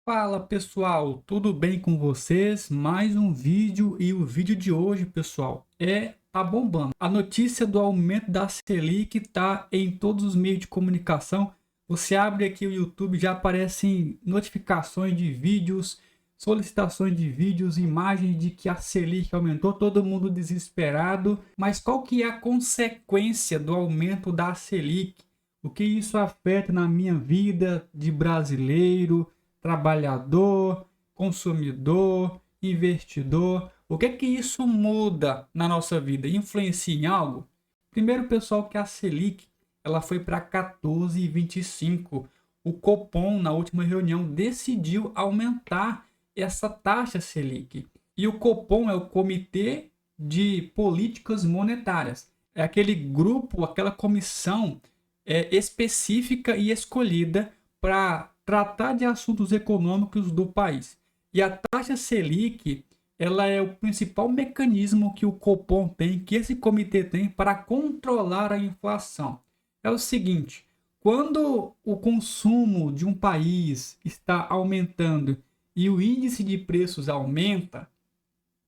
Fala pessoal, tudo bem com vocês? Mais um vídeo e o vídeo de hoje, pessoal, tá bombando. A notícia do aumento da Selic tá em todos os meios de comunicação. Você abre aqui o YouTube, já aparecem notificações de vídeos, solicitações de vídeos, imagens de que a Selic aumentou, todo mundo desesperado. Mas qual que é a consequência do aumento da Selic? O que isso afeta na minha vida de brasileiro, trabalhador, consumidor, investidor? O que isso muda na nossa vida? Influencia em algo? Primeiro, pessoal, que a Selic ela foi para 14,25. O Copom, na última reunião, decidiu aumentar essa taxa Selic. E o Copom é o Comitê de Políticas Monetárias. É aquele grupo, aquela comissão específica e escolhida para tratar de assuntos econômicos do país. E a taxa Selic, ela é o principal mecanismo que o Copom tem, que esse comitê tem para controlar a inflação. É o seguinte, quando o consumo de um país está aumentando e o índice de preços aumenta,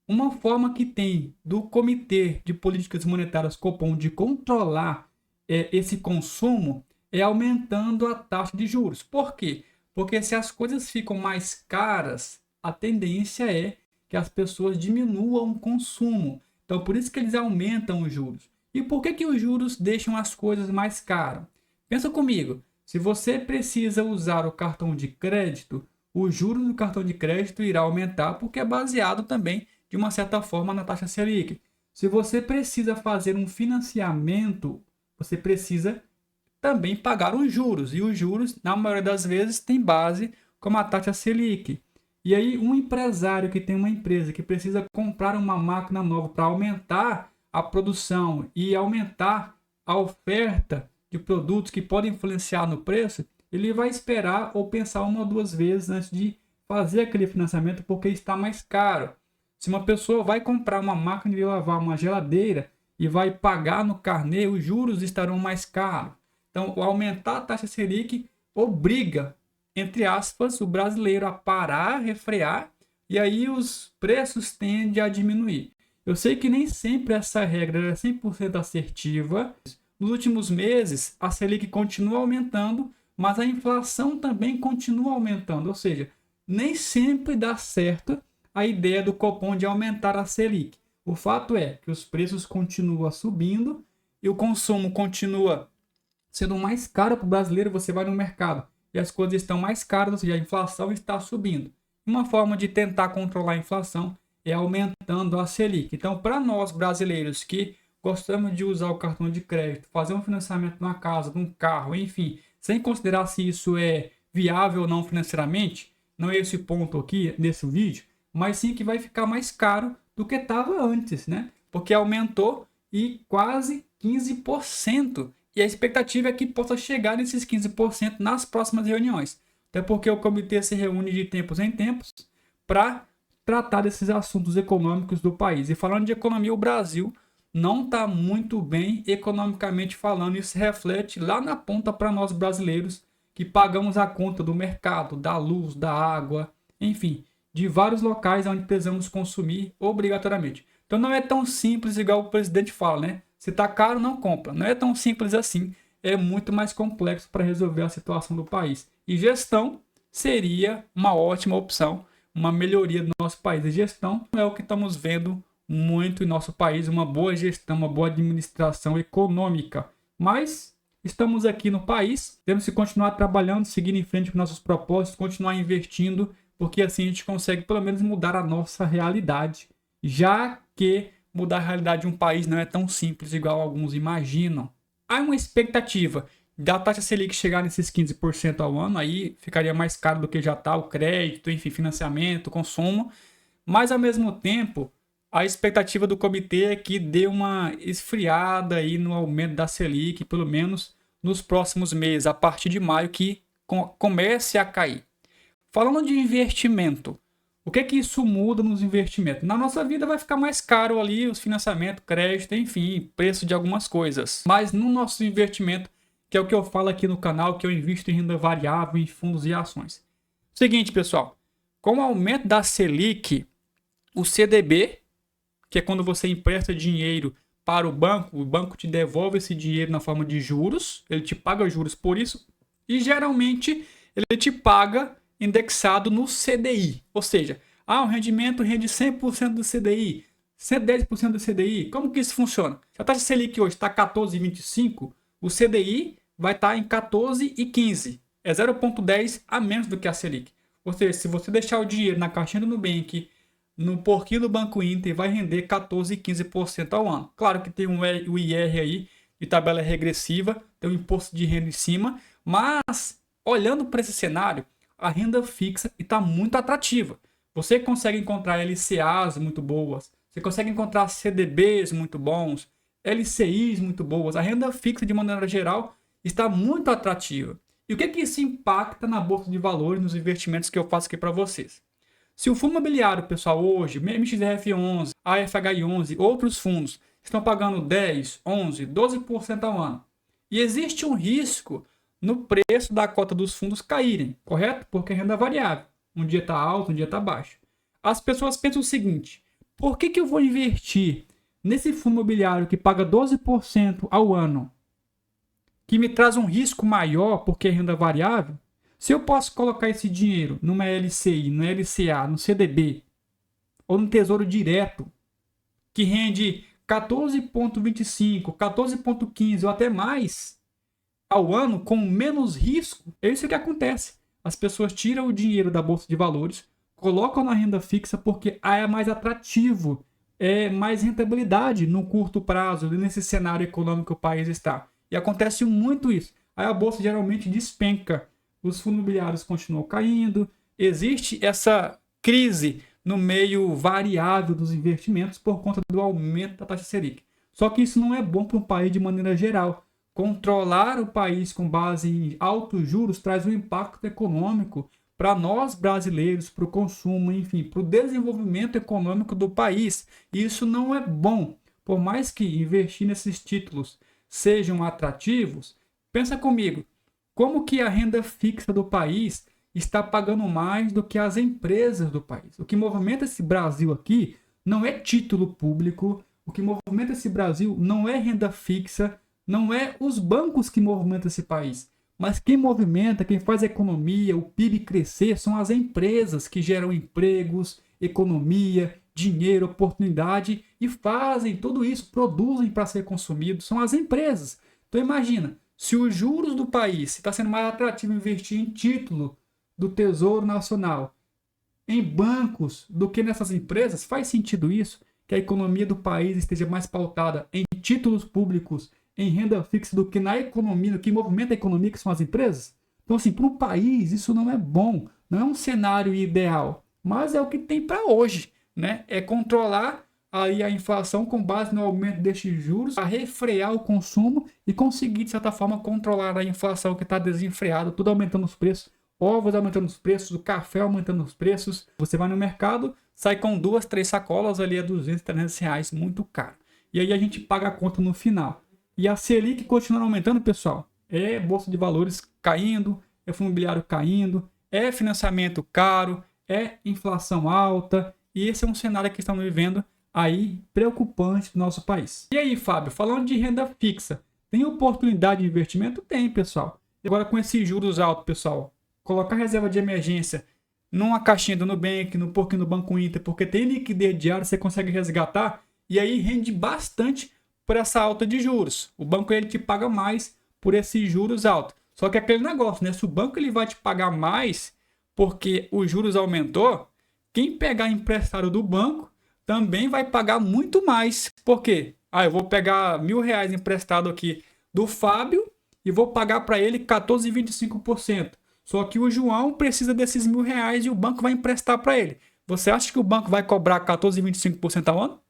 uma forma que tem do Comitê de Políticas Monetárias Copom de controlar esse consumo é aumentando a taxa de juros. Por quê? Porque se as coisas ficam mais caras, a tendência é que as pessoas diminuam o consumo. Então, por isso que eles aumentam os juros. E por que os juros deixam as coisas mais caras? Pensa comigo, se você precisa usar o cartão de crédito, os juros do cartão de crédito irá aumentar porque é baseado também, de uma certa forma, na taxa Selic. Se você precisa fazer um financiamento, você precisa também pagar os juros. E os juros, na maioria das vezes, tem base como a taxa Selic. E aí, um empresário que tem uma empresa que precisa comprar uma máquina nova para aumentar a produção e aumentar a oferta de produtos que podem influenciar no preço, ele vai esperar ou pensar uma ou duas vezes antes de fazer aquele financiamento porque está mais caro. Se uma pessoa vai comprar uma máquina de lavar, uma geladeira, e vai pagar no carnê, os juros estarão mais caros. Então, o aumentar a taxa Selic obriga, entre aspas, o brasileiro a parar, refrear, e aí os preços tendem a diminuir. Eu sei que nem sempre essa regra é 100% assertiva. Nos últimos meses, a Selic continua aumentando, mas a inflação também continua aumentando. Ou seja, nem sempre dá certo a ideia do Copom de aumentar a Selic. O fato é que os preços continuam subindo e o consumo continua sendo mais caro para o brasileiro. Você vai no mercado e as coisas estão mais caras, ou seja, a inflação está subindo. Uma forma de tentar controlar a inflação é aumentando a Selic. Então, para nós brasileiros que gostamos de usar o cartão de crédito, fazer um financiamento de uma casa, de um carro, enfim, sem considerar se isso é viável ou não financeiramente, não é esse ponto aqui nesse vídeo, mas sim que vai ficar mais caro do que estava antes, né? Porque aumentou e quase 15%. E a expectativa é que possa chegar nesses 15% nas próximas reuniões. Até porque o comitê se reúne de tempos em tempos para tratar desses assuntos econômicos do país. E falando de economia, o Brasil não está muito bem economicamente falando. Isso reflete lá na ponta para nós brasileiros que pagamos a conta do mercado, da luz, da água, enfim, de vários locais onde precisamos consumir obrigatoriamente. Então não é tão simples igual o presidente fala, né? Se tá caro, não compra. Não é tão simples assim. É muito mais complexo para resolver a situação do país. E gestão seria uma ótima opção, uma melhoria do nosso país. A gestão é o que estamos vendo muito em nosso país, uma boa gestão, uma boa administração econômica. Mas estamos aqui no país, temos que continuar trabalhando, seguindo em frente com nossos propósitos, continuar investindo, porque assim a gente consegue pelo menos mudar a nossa realidade, já que mudar a realidade de um país não é tão simples igual alguns imaginam. Há uma expectativa da taxa Selic chegar nesses 15% ao ano, aí ficaria mais caro do que já está o crédito, enfim, financiamento, consumo, mas ao mesmo tempo a expectativa do comitê é que dê uma esfriada aí no aumento da Selic, pelo menos nos próximos meses, a partir de maio, que comece a cair. Falando de investimento, o que isso muda nos investimentos? Na nossa vida vai ficar mais caro ali os financiamentos, crédito, enfim, preço de algumas coisas. Mas no nosso investimento, que é o que eu falo aqui no canal, que eu invisto em renda variável, em fundos e ações. Seguinte, pessoal, com o aumento da Selic, o CDB, que é quando você empresta dinheiro para o banco te devolve esse dinheiro na forma de juros, ele te paga juros por isso, e geralmente ele te paga indexado no CDI, ou seja, o rendimento rende 100% do CDI, 110% do CDI. Como que isso funciona? Se a taxa Selic hoje está 14,25, o CDI vai estar em 14,15. É 0,10 a menos do que a Selic. Ou seja, se você deixar o dinheiro na caixinha do Nubank, no porquinho do Banco Inter, vai render 14,15% ao ano. Claro que tem o IR aí, de tabela regressiva, tem o imposto de renda em cima, mas olhando para esse cenário, a renda fixa está muito atrativa. Você consegue encontrar LCAs muito boas, você consegue encontrar CDBs muito bons, LCIs muito boas. A renda fixa, de maneira geral, está muito atrativa. E o que isso impacta na bolsa de valores, nos investimentos que eu faço aqui para vocês? Se o fundo imobiliário, pessoal, hoje, MXRF11, AFH11, outros fundos, estão pagando 10, 11, 12% ao ano, e existe um risco no preço da cota dos fundos caírem, correto? Porque é renda variável. Um dia está alto, um dia está baixo. As pessoas pensam o seguinte: por que eu vou investir nesse fundo imobiliário que paga 12% ao ano, que me traz um risco maior porque é renda variável, se eu posso colocar esse dinheiro numa LCI, no LCA, no CDB ou no Tesouro Direto, que rende 14,25, 14,15 ou até mais ao ano com menos risco? É isso que acontece. As pessoas tiram o dinheiro da bolsa de valores, colocam na renda fixa porque é mais atrativo, é mais rentabilidade no curto prazo, nesse cenário econômico que o país está. E acontece muito isso. Aí a bolsa geralmente despenca, os fundos imobiliários continuam caindo, existe essa crise no meio variável dos investimentos por conta do aumento da taxa Selic. Só que isso não é bom para um país de maneira geral. Controlar o país com base em altos juros traz um impacto econômico para nós brasileiros, para o consumo, enfim, para o desenvolvimento econômico do país. E isso não é bom. Por mais que investir nesses títulos sejam atrativos, pensa comigo, como que a renda fixa do país está pagando mais do que as empresas do país? O que movimenta esse Brasil aqui não é título público, o que movimenta esse Brasil não é renda fixa, não é os bancos que movimentam esse país, mas quem movimenta, quem faz a economia, o PIB crescer, são as empresas que geram empregos, economia, dinheiro, oportunidade e fazem tudo isso, produzem para ser consumido, são as empresas. Então imagina, se os juros do país, se está sendo mais atrativo investir em título do Tesouro Nacional, em bancos, do que nessas empresas, faz sentido isso? Que a economia do país esteja mais pautada em títulos públicos, em renda fixa, do que na economia, do que movimenta a economia, que são as empresas? Então, assim, para o país, isso não é bom, não é um cenário ideal, mas é o que tem para hoje, né? É controlar aí a inflação com base no aumento destes juros, a refrear o consumo e conseguir, de certa forma, controlar a inflação que está desenfreada, tudo aumentando os preços, ovos aumentando os preços, o café aumentando os preços. Você vai no mercado, sai com 2, 3 sacolas ali a 200, 300 reais, muito caro. E aí a gente paga a conta no final. E a Selic continua aumentando, pessoal. É bolsa de valores caindo, é fundo imobiliário caindo, é financiamento caro, é inflação alta. E esse é um cenário que estamos vivendo aí preocupante do nosso país. E aí, Fábio, falando de renda fixa, tem oportunidade de investimento? Tem, pessoal. E agora com esses juros altos, pessoal, colocar reserva de emergência numa caixinha do Nubank, no porquinho do Banco Inter, porque tem liquidez diária, você consegue resgatar e aí rende bastante por essa alta de juros. O banco ele te paga mais por esses juros altos. Só que é aquele negócio, né? Se o banco ele vai te pagar mais porque os juros aumentou, quem pegar emprestado do banco também vai pagar muito mais. Por quê? Eu vou pegar R$1.000 emprestado aqui do Fábio e vou pagar para ele 14,25%. Só que o João precisa desses R$1.000 e o banco vai emprestar para ele. Você acha que o banco vai cobrar 14,25% ao ano?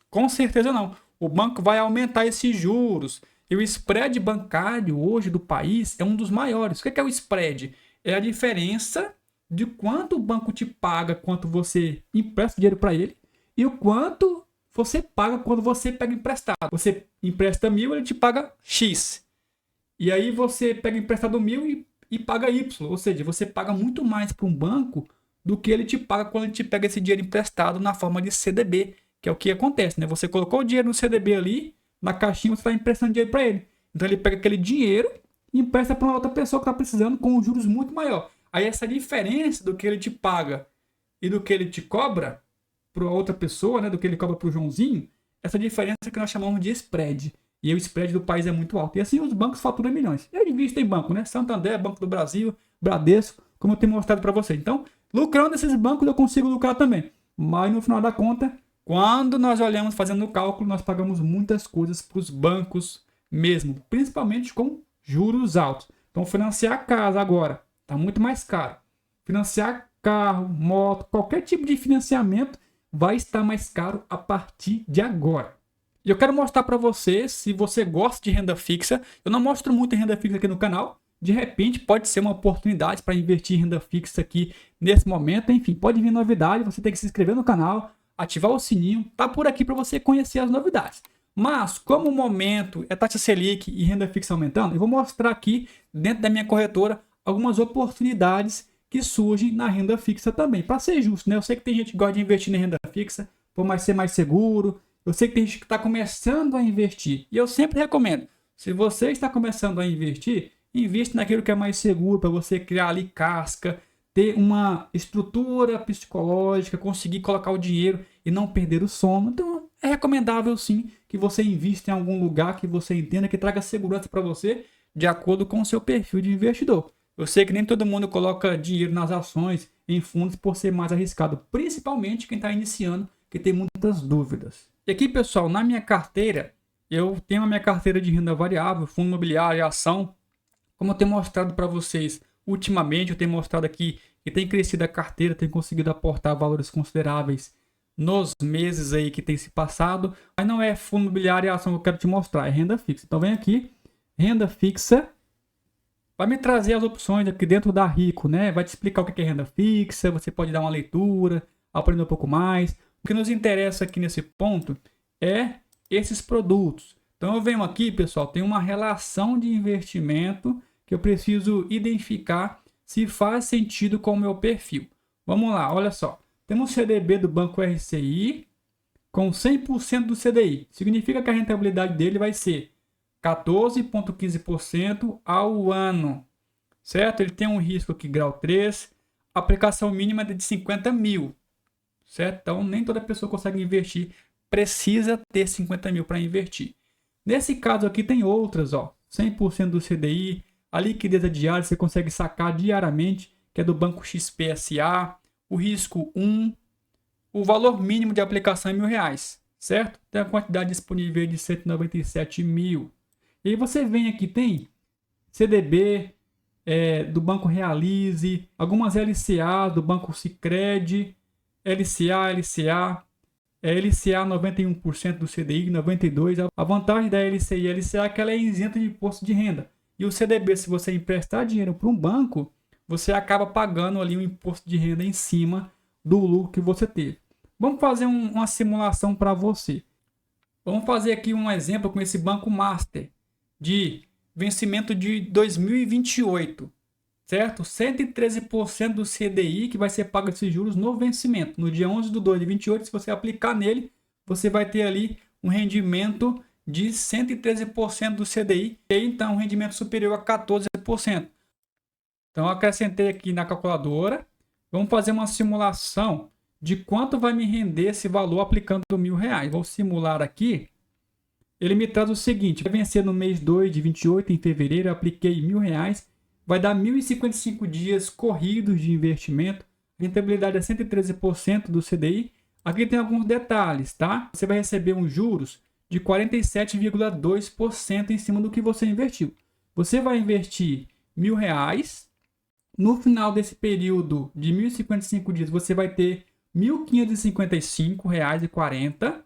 Com certeza não. O banco vai aumentar esses juros. E o spread bancário hoje do país é um dos maiores. O que é o spread? É a diferença de quanto o banco te paga quando você empresta dinheiro para ele e o quanto você paga quando você pega emprestado. Você empresta 1.000, ele te paga X. E aí você pega emprestado 1.000 e paga Y. Ou seja, você paga muito mais para um banco do que ele te paga quando ele te pega esse dinheiro emprestado na forma de CDB, que é o que acontece, né? Você colocou o dinheiro no CDB ali, na caixinha você está emprestando dinheiro para ele. Então ele pega aquele dinheiro e empresta para uma outra pessoa que está precisando com juros muito maior. Aí essa diferença do que ele te paga e do que ele te cobra para outra pessoa, né, do que ele cobra para o Joãozinho, essa diferença que nós chamamos de spread. E o spread do país é muito alto. E assim os bancos faturam milhões. Eu invisto em banco, né? Santander, Banco do Brasil, Bradesco, como eu tenho mostrado para você. Então, lucrando esses bancos eu consigo lucrar também. Mas no final da conta, quando nós olhamos fazendo o cálculo, nós pagamos muitas coisas para os bancos mesmo, principalmente com juros altos. Então, financiar casa agora está muito mais caro. Financiar carro, moto, qualquer tipo de financiamento vai estar mais caro a partir de agora. E eu quero mostrar para você, se você gosta de renda fixa, eu não mostro muito renda fixa aqui no canal, de repente pode ser uma oportunidade para investir em renda fixa aqui nesse momento, enfim, pode vir novidade, você tem que se inscrever no canal, ativar o sininho, tá por aqui para você conhecer as novidades. Mas, como o momento é taxa Selic e renda fixa aumentando, eu vou mostrar aqui, dentro da minha corretora, algumas oportunidades que surgem na renda fixa também. Para ser justo, né? Eu sei que tem gente que gosta de investir na renda fixa, por mais ser mais seguro. Eu sei que tem gente que está começando a investir. E eu sempre recomendo, se você está começando a investir, investe naquilo que é mais seguro, para você criar ali casca, ter uma estrutura psicológica, conseguir colocar o dinheiro e não perder o sono. Então, é recomendável sim que você invista em algum lugar que você entenda que traga segurança para você, de acordo com o seu perfil de investidor. Eu sei que nem todo mundo coloca dinheiro nas ações, em fundos, por ser mais arriscado, principalmente quem está iniciando, que tem muitas dúvidas. E aqui, pessoal, na minha carteira, eu tenho a minha carteira de renda variável, fundo imobiliário e ação. Como eu tenho mostrado para vocês ultimamente, eu tenho mostrado aqui que tem crescido a carteira, tem conseguido aportar valores consideráveis nos meses aí que tem se passado. Mas não é fundo imobiliário e ação que eu quero te mostrar, é renda fixa. Então vem aqui, renda fixa. Vai me trazer as opções aqui dentro da Rico, né? Vai te explicar o que é renda fixa, você pode dar uma leitura, aprender um pouco mais. O que nos interessa aqui nesse ponto é esses produtos. Então eu venho aqui, pessoal, tem uma relação de investimento que eu preciso identificar se faz sentido com o meu perfil. Vamos lá, olha só. Temos o CDB do Banco RCI com 100% do CDI. Significa que a rentabilidade dele vai ser 14,15% ao ano, certo? Ele tem um risco aqui, grau 3, aplicação mínima de 50 mil, certo? Então, nem toda pessoa consegue investir, precisa ter 50 mil para investir. Nesse caso aqui tem outras, ó, 100% do CDI, a liquidez diária você consegue sacar diariamente, que é do Banco XP SA, o risco 1, o valor mínimo de aplicação é R$1.000, certo? Tem a quantidade disponível de 197 mil. E aí você vem aqui, tem CDB do Banco Realize, algumas LCA do Banco Sicredi, LCA 91% do CDI, 92%. A vantagem da LCA e LCA é que ela é isenta de imposto de renda. E o CDB, se você emprestar dinheiro para um banco, você acaba pagando ali um imposto de renda em cima do lucro que você teve. Vamos fazer uma simulação para você. Vamos fazer aqui um exemplo com esse Banco Master de vencimento de 2028, certo? 113% do CDI que vai ser pago esses juros no vencimento. No dia 11 de 2 de 28, se você aplicar nele, você vai ter ali um rendimento de 113% do CDI e então um rendimento superior a 14%. Então eu acrescentei aqui na calculadora. Vamos fazer uma simulação de quanto vai me render esse valor aplicando R$1.000. Vou simular aqui. Ele me traz o seguinte: vai vencer no mês 2 de 28, em fevereiro, eu apliquei R$1.000, vai dar 1.055 dias corridos de investimento, a rentabilidade é 113% do CDI. Aqui tem alguns detalhes, tá? Você vai receber uns juros de 47,2% em cima do que você investiu. Você vai investir R$1.000, no final desse período de 1.055 dias, você vai ter R$1.555,40.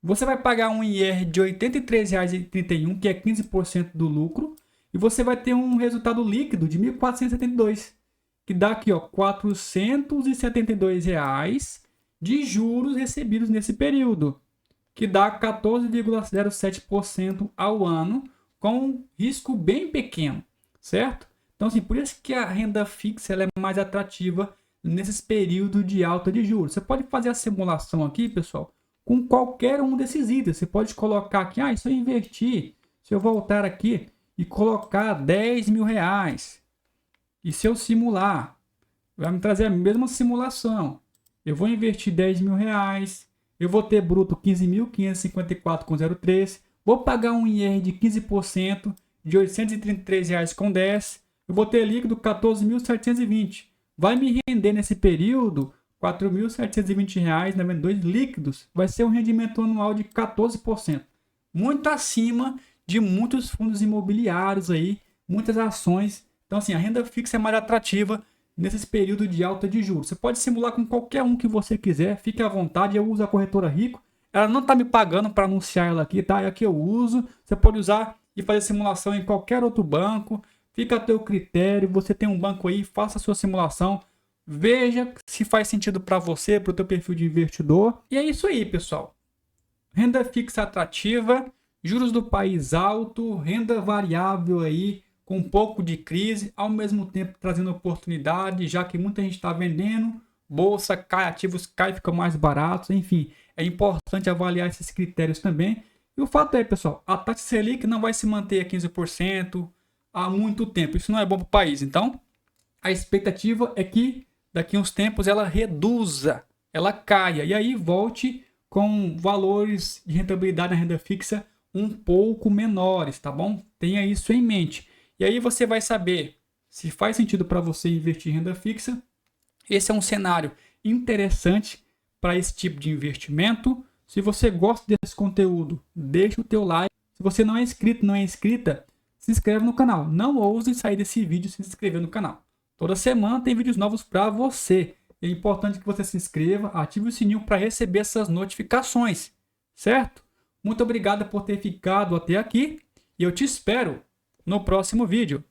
Você vai pagar um IR de R$ 83,31, que é 15% do lucro. E você vai ter um resultado líquido de R$ 1.472, que dá aqui, ó, R$ 472 de juros recebidos nesse período, que dá 14,07% ao ano, com um risco bem pequeno, certo? Então, assim, por isso que a renda fixa ela é mais atrativa nesses períodos de alta de juros. Você pode fazer a simulação aqui, pessoal, com qualquer um desses itens. Você pode colocar aqui, se eu investir, se eu voltar aqui e colocar 10 mil reais, e se eu simular, vai me trazer a mesma simulação. Eu vou investir 10 mil reais, eu vou ter bruto 15.554,03, vou pagar um IR de 15% de R$ 833,10, eu vou ter líquido 14.720. Vai me render nesse período R$ 4.720,92 líquidos. Vai ser um rendimento anual de 14%. Muito acima de muitos fundos imobiliários aí, muitas ações. Então, assim, a renda fixa é mais atrativa nesses períodos de alta de juros. Você pode simular com qualquer um que você quiser, fique à vontade. Eu uso a corretora Rico. Ela não está me pagando para anunciar ela aqui, tá? É a que eu uso. Você pode usar e fazer simulação em qualquer outro banco. Fica a teu critério. Você tem um banco aí, faça a sua simulação. Veja se faz sentido para você, para o teu perfil de investidor. E é isso aí, pessoal. Renda fixa atrativa, juros do país alto, renda variável aí, com um pouco de crise, ao mesmo tempo trazendo oportunidade, já que muita gente está vendendo, bolsa cai, ativos cai, ficam mais baratos, enfim, é importante avaliar esses critérios também. E o fato é, pessoal, a taxa Selic não vai se manter a 15% há muito tempo, isso não é bom para o país. Então, a expectativa é que daqui a uns tempos ela reduza, ela caia, e aí volte com valores de rentabilidade na renda fixa um pouco menores, tá bom? Tenha isso em mente. E aí você vai saber se faz sentido para você investir em renda fixa. Esse é um cenário interessante para esse tipo de investimento. Se você gosta desse conteúdo, deixa o teu like. Se você não é inscrito, não é inscrita, se inscreve no canal. Não ouse sair desse vídeo sem se inscrever no canal. Toda semana tem vídeos novos para você. É importante que você se inscreva, ative o sininho para receber essas notificações, certo? Muito obrigado por ter ficado até aqui e eu te espero no próximo vídeo.